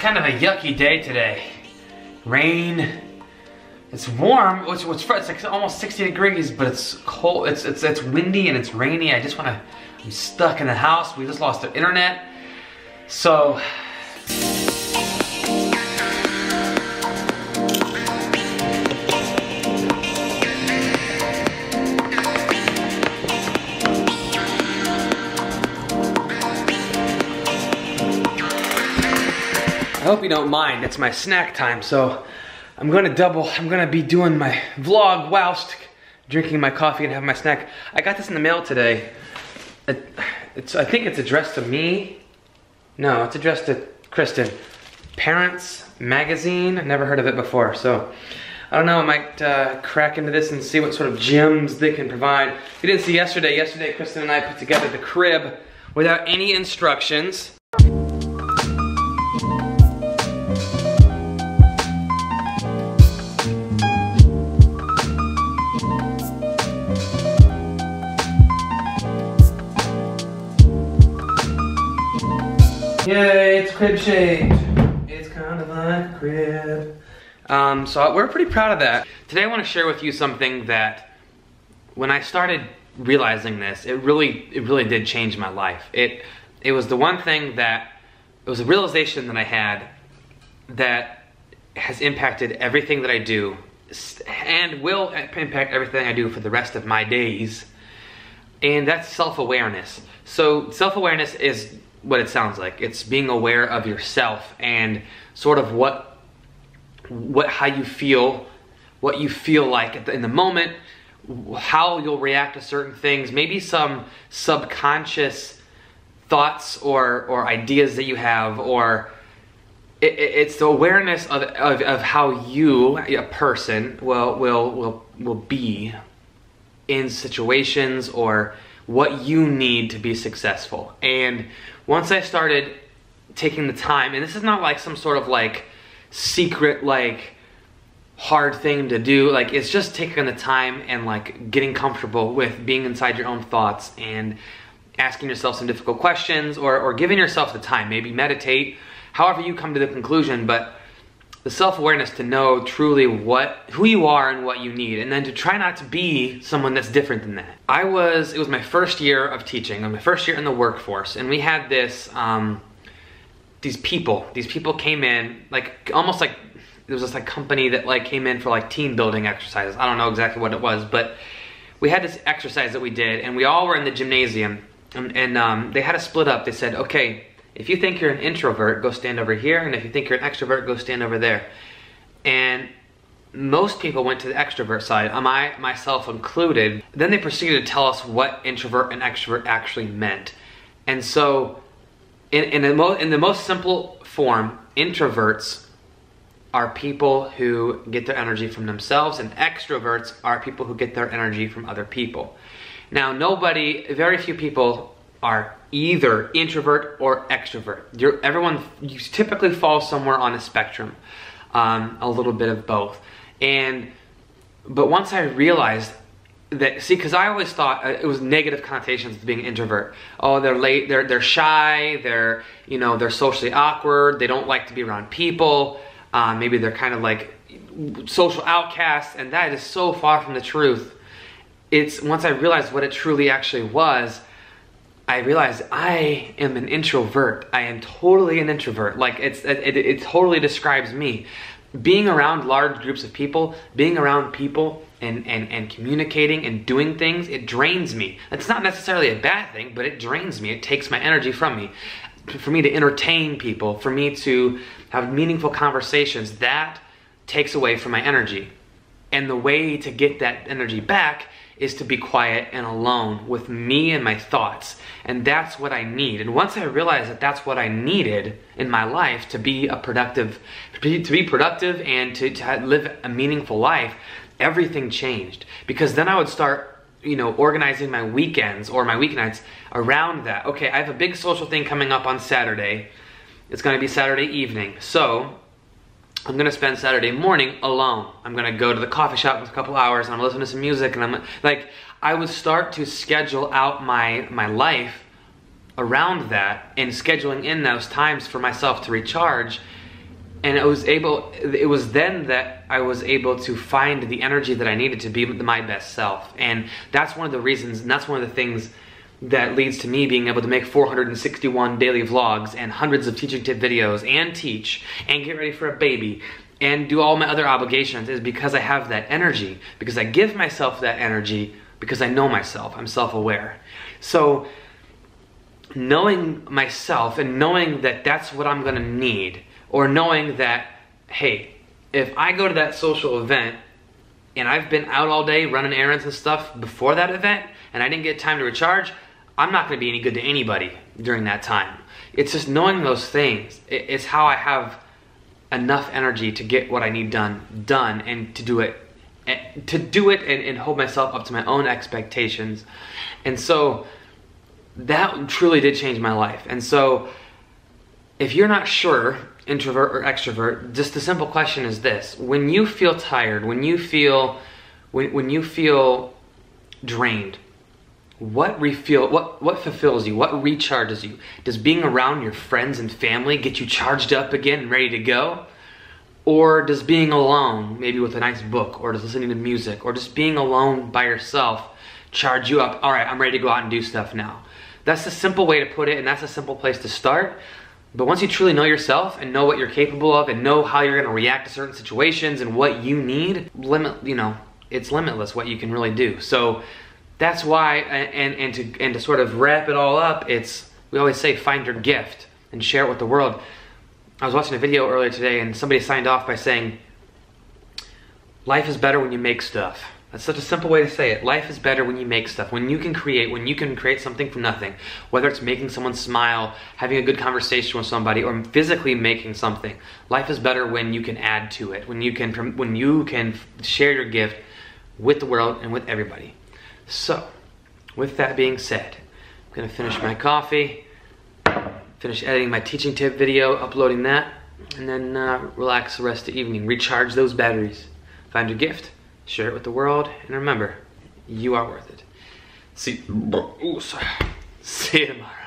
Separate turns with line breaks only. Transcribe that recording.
kind of a yucky day today. Rain. It's warm. It's like almost 60 degrees, but it's cold. It's windy and it's rainy. I'm stuck in the house. We just lost the internet. So I hope you don't mind, it's my snack time, so I'm gonna be doing my vlog whilst drinking my coffee and having my snack. I got this in the mail today. I think it's addressed to me. No, it's addressed to Kristen. Parents Magazine, I've never heard of it before, so I don't know, I might crack into this and see what sort of gems they can provide. If you didn't see yesterday Kristen and I put together the crib without any instructions. Yay, it's crib shaped. It's kind of like a crib. So we're pretty proud of that. Today I want to share with you something that when I started realizing this, it really did change my life. It was the one thing that, it was a realization that I had that has impacted everything that I do and will impact everything I do for the rest of my days. And that's self-awareness. So self-awareness is what it sounds like. It's being aware of yourself and sort of how you feel, what you feel like in the moment, how you'll react to certain things, maybe some subconscious thoughts or ideas that you have, or it's the awareness of how you, a person, will be in situations, or what you need to be successful. And once I started taking the time, and this is not like some sort of like secret like hard thing to do, like it's just taking the time and like getting comfortable with being inside your own thoughts and asking yourself some difficult questions, or giving yourself the time, maybe meditate, however you come to the conclusion, but the self-awareness to know truly who you are and what you need, and then to try not to be someone that's different than that. It was my first year of teaching, my first year in the workforce, and we had these people came in, like almost like there was this like company that like came in for like team building exercises. I don't know exactly what it was, but we had this exercise that we did, and we all were in the gymnasium, and they had to split up. They said, okay, if you think you're an introvert, go stand over here, and if you think you're an extrovert, go stand over there. And most people went to the extrovert side, myself included. Then they proceeded to tell us what introvert and extrovert actually meant. And so, in the most simple form, introverts are people who get their energy from themselves, and extroverts are people who get their energy from other people. Now, very few people are either introvert or extrovert. You typically fall somewhere on a spectrum, a little bit of both. But once I realized that, see, because I always thought it was negative connotations to being an introvert. Oh, they're late, they're shy, they're socially awkward, they don't like to be around people, maybe they're kind of like social outcasts, and that is so far from the truth. Once I realized what it truly actually was, I realized I am an introvert. I am totally an introvert. Like it totally describes me. Being around large groups of people, being around people and communicating and doing things, it drains me. It's not necessarily a bad thing, but it drains me. It takes my energy from me. For me to entertain people, for me to have meaningful conversations, that takes away from my energy. And the way to get that energy back is to be quiet and alone with me and my thoughts. And that's what I need. And once I realized that that's what I needed in my life to be productive and to live a meaningful life, everything changed. Because then I would start, organizing my weekends or my weeknights around that. Okay, I have a big social thing coming up on Saturday. It's gonna be Saturday evening. So I'm gonna spend Saturday morning alone. I'm gonna go to the coffee shop for a couple hours, and I'm gonna listen to some music, and I would start to schedule out my life around that, and scheduling in those times for myself to recharge And it was then that I was able to find the energy that I needed to be my best self. And that's one of the reasons, and that's one of the things that leads to me being able to make 461 daily vlogs and hundreds of teaching tip videos and teach and get ready for a baby and do all my other obligations, is because I have that energy, because I give myself that energy, because I know myself, I'm self-aware. So knowing myself and knowing that that's what I'm gonna need, or knowing that, hey, if I go to that social event and I've been out all day running errands and stuff before that event and I didn't get time to recharge, I'm not gonna be any good to anybody during that time. It's just knowing those things. It's how I have enough energy to get what I need done and to do it and hold myself up to my own expectations. And so that truly did change my life. And so if you're not sure, introvert or extrovert, just the simple question is this: when you feel tired, when you feel drained, what fulfills you? What recharges you? Does being around your friends and family get you charged up again and ready to go? Or does being alone, maybe with a nice book, or just listening to music, or just being alone by yourself, charge you up? All right, I'm ready to go out and do stuff now. That's the simple way to put it, and that's a simple place to start. But once you truly know yourself and know what you're capable of and know how you're going to react to certain situations and what you need, it's limitless what you can really do. So that's why, and to sort of wrap it all up, we always say find your gift and share it with the world. I was watching a video earlier today and somebody signed off by saying, life is better when you make stuff. That's such a simple way to say it. Life is better when you make stuff, when you can create something from nothing. Whether it's making someone smile, having a good conversation with somebody, or physically making something. Life is better when you can add to it, when you can share your gift with the world and with everybody. So, with that being said, I'm gonna finish my coffee, finish editing my teaching tip video, uploading that, and then relax the rest of the evening. Recharge those batteries. Find your gift, share it with the world, and remember, you are worth it. See you tomorrow.